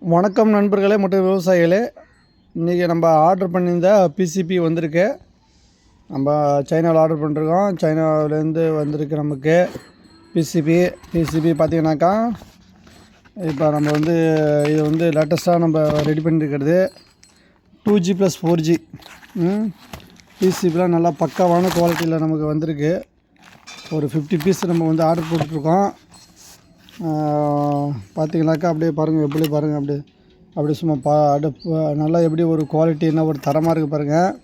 வணக்கம் நண்பர்களே மற்றும் விவசாயிகளே. இன்றைக்கி நம்ம ஆர்டர் பண்ணியிருந்த பிசிபி வந்திருக்கு. நம்ம சைனாவில் ஆர்டர் பண்ணிருக்கோம். சைனாவிலேருந்து வந்திருக்கு நமக்கு பிசிபி பார்த்திங்கனாக்கா, இப்போ நம்ம இது லேட்டஸ்ட்டாக நம்ம ரெடி பண்ணியிருக்கிறது 2G + 4G பிசிபிலாம் நல்லா பக்காவான குவாலிட்டியில் நமக்கு வந்திருக்கு. ஒரு 50 பீஸ் நம்ம ஆர்டர் போட்டுட்ருக்கோம். பார்த்திங்கனாக்கா அப்படியே பாருங்கள், எப்படி பாருங்கள், அப்படியே சும்மா நல்லா எப்படி ஒரு குவாலிட்டி என்ன ஒரு தரமாக இருக்குது பாருங்கள்.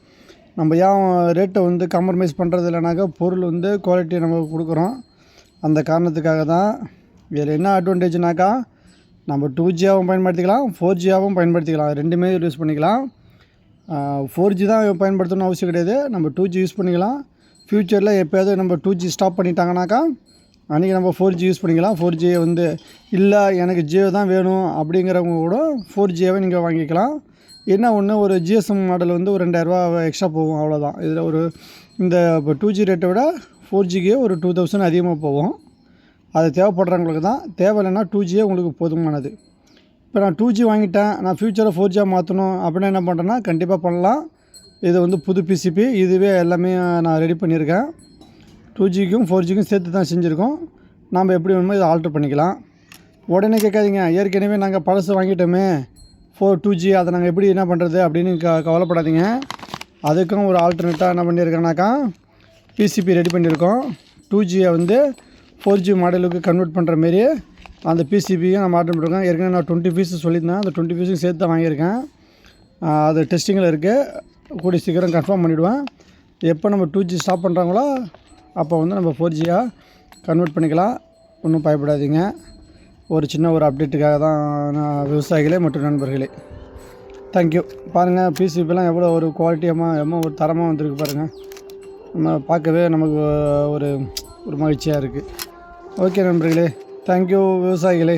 நம்ம ஏன் ரேட்டை காம்ப்ரமைஸ் பண்ணுறது இல்லைனாக்கா, பொருள் குவாலிட்டி நம்ம கொடுக்குறோம். அந்த காரணத்துக்காக தான். வேறு என்ன அட்வான்டேஜ்னாக்கா, நம்ம 2Gயாகவும் பயன்படுத்திக்கலாம், 4Gயாகவும் பயன்படுத்திக்கலாம். ரெண்டுமே யூஸ் பண்ணிக்கலாம். 4G தான் பயன்படுத்தணும்னு அவசியம் கிடையாது. நம்ம 2G யூஸ் பண்ணிக்கலாம். ஃப்யூச்சரில் எப்போயாவது நம்ம 2G ஸ்டாப் பண்ணிட்டாங்கனாக்கா அன்றைக்கி நம்ம 4G யூஸ் பண்ணிக்கலாம். 4G இல்லை எனக்கு ஜியோ தான் வேணும் அப்படிங்கிறவங்க கூட 4Gயாகவே நீங்கள் வாங்கிக்கலாம். என்ன ஒன்று, ஒரு GSM மாடல் ஒரு 2000 எக்ஸ்ட்ரா போகும், அவ்வளோதான். இதில் இப்போ 2G ரேட்டை விட 4Gக்கு ஒரு 2000 அதிகமாக போகும். அது தேவைப்படுறவங்களுக்கு தான். தேவையில்லைன்னா 2Gயே உங்களுக்கு போதுமானது. இப்போ நான் 2G வாங்கிட்டேன், நான் ஃப்யூச்சரில் 4Gயாக மாற்றணும் அப்படின்னா என்ன பண்ணுறேன்னா, கண்டிப்பாக பண்ணலாம். இது புது பிசிபி, இதுவே எல்லாமே நான் ரெடி பண்ணியிருக்கேன். 2Gக்கும் 4Gக்கும் சேர்த்து தான் செஞ்சுருக்கோம். நாம் எப்படி வேணுமோ இதை ஆல்ட்ரு பண்ணிக்கலாம். உடனே கேட்காதீங்க, ஏற்கனவே நாங்கள் பழசு வாங்கிட்டோமே 2G, அதை நாங்கள் எப்படி என்ன பண்ணுறது அப்படின்னு கவலைப்படாதீங்க. அதுக்கும் ஒரு ஆல்டர்னேட்டாக என்ன பண்ணியிருக்கேன்னாக்கா, பிசிபி ரெடி பண்ணியிருக்கோம். 2Gயை 4G மாடலுக்கு கன்வெர்ட் பண்ணுற மாரி அந்த பிசிபியும் நம்ம ஆர்டர் பண்ணியிருக்கோம். ஏற்கனவே நான் 20 பீஸ் சொல்லியிருந்தேன். அந்த 20 பீஸும் சேர்த்து தான் வாங்கியிருக்கேன். அது டெஸ்டிங்கில் இருக்குது. கூடிய சீக்கிரம் கன்ஃபார்ம் பண்ணிவிடுவேன். எப்போ நம்ம 2G ஸ்டாப் பண்ணுறாங்களோ அப்போ நம்ம 4Gயாக கன்வெர்ட் பண்ணிக்கலாம். ஒன்றும் பயப்படாதீங்க. ஒரு சின்ன அப்டேட்டுக்காக தான் நான் விவசாயிகளே மற்றும் நண்பர்களே. தேங்க்யூ. பாருங்கள், பிசிபிலாம் எவ்வளோ ஒரு குவாலிட்டியாக ஒரு தரமாக வந்திருக்கு பாருங்கள். நம்ம பார்க்கவே நமக்கு ஒரு மகிழ்ச்சியாக இருக்குது. ஓகே நண்பர்களே, தேங்க்யூ விவசாயிகளே.